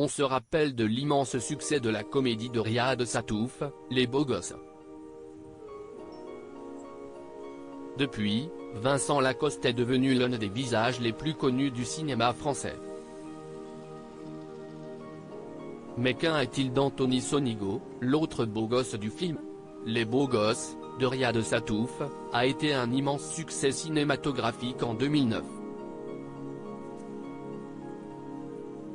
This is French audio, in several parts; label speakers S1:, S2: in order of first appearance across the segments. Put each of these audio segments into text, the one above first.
S1: On se rappelle de l'immense succès de la comédie de Riyad Sattouf, Les Beaux Gosses. Depuis, Vincent Lacoste est devenu l'un des visages les plus connus du cinéma français. Mais qu'en est-il d'Anthony Sonigo, l'autre beau gosse du film ? Les Beaux Gosses, de Riyad Sattouf, a été un immense succès cinématographique en 2009.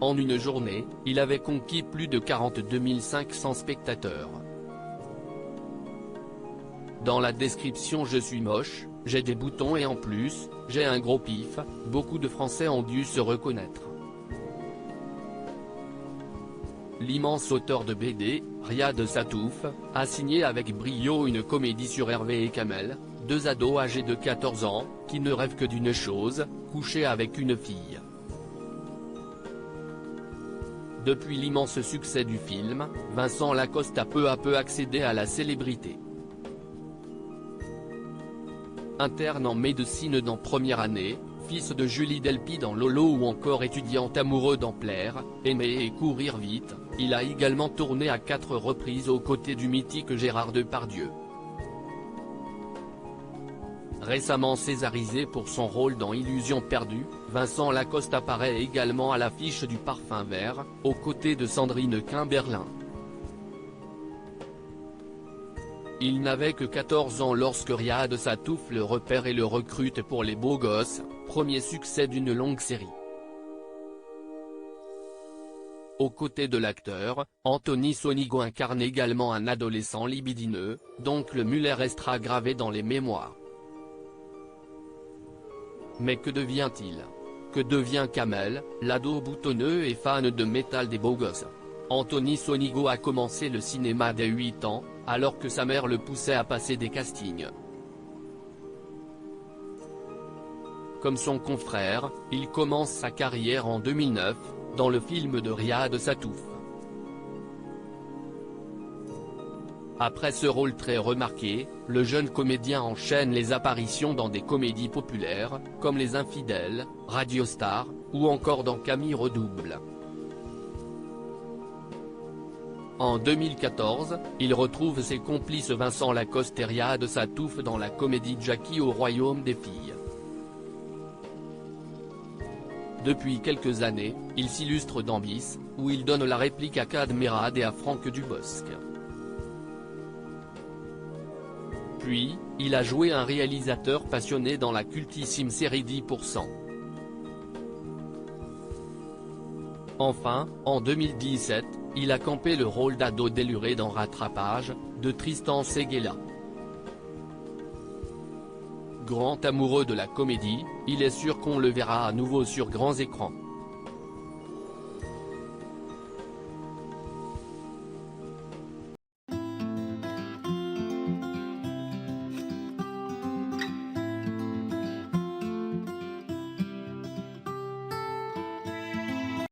S1: En une journée, il avait conquis plus de 42 500 spectateurs. Dans la description je suis moche, j'ai des boutons et en plus, j'ai un gros pif, beaucoup de Français ont dû se reconnaître. L'immense auteur de BD, Riyad Sattouf, a signé avec brio une comédie sur Hervé et Kamel, deux ados âgés de 14 ans, qui ne rêvent que d'une chose, coucher avec une fille. Depuis l'immense succès du film, Vincent Lacoste a peu à peu accédé à la célébrité. Interne en médecine dans première année, fils de Julie Delpy dans Lolo ou encore étudiant amoureux dans Plaire, aimer et courir vite, il a également tourné à 4 reprises aux côtés du mythique Gérard Depardieu. Récemment césarisé pour son rôle dans Illusion perdue, Vincent Lacoste apparaît également à l'affiche du Parfum Vert, aux côtés de Sandrine Quimberlin. Il n'avait que 14 ans lorsque Riyad Sattouf le repère et le recrute pour Les Beaux Gosses, premier succès d'une longue série. Aux côtés de l'acteur, Anthony Sonigo incarne également un adolescent libidineux, donc le Muller restera gravé dans les mémoires. Mais que devient-il ? Que devient Kamel, l'ado boutonneux et fan de métal des Beaux Gosses ? Anthony Sonigo a commencé le cinéma dès 8 ans, alors que sa mère le poussait à passer des castings. Comme son confrère, il commence sa carrière en 2009, dans le film de Riyad Sattouf. Après ce rôle très remarqué, le jeune comédien enchaîne les apparitions dans des comédies populaires, comme Les Infidèles, Radio Star, ou encore dans Camille Redouble. En 2014, il retrouve ses complices Vincent Lacoste et Riyad Sattouf dans la comédie Jackie au Royaume des Filles. Depuis quelques années, il s'illustre dans Bis, où il donne la réplique à Kad Merad et à Franck Dubosc. Puis, il a joué un réalisateur passionné dans la cultissime série 10%. Enfin, en 2017, il a campé le rôle d'ado déluré dans Rattrapage, de Tristan Seguela. Grand amoureux de la comédie, il est sûr qu'on le verra à nouveau sur grands écrans.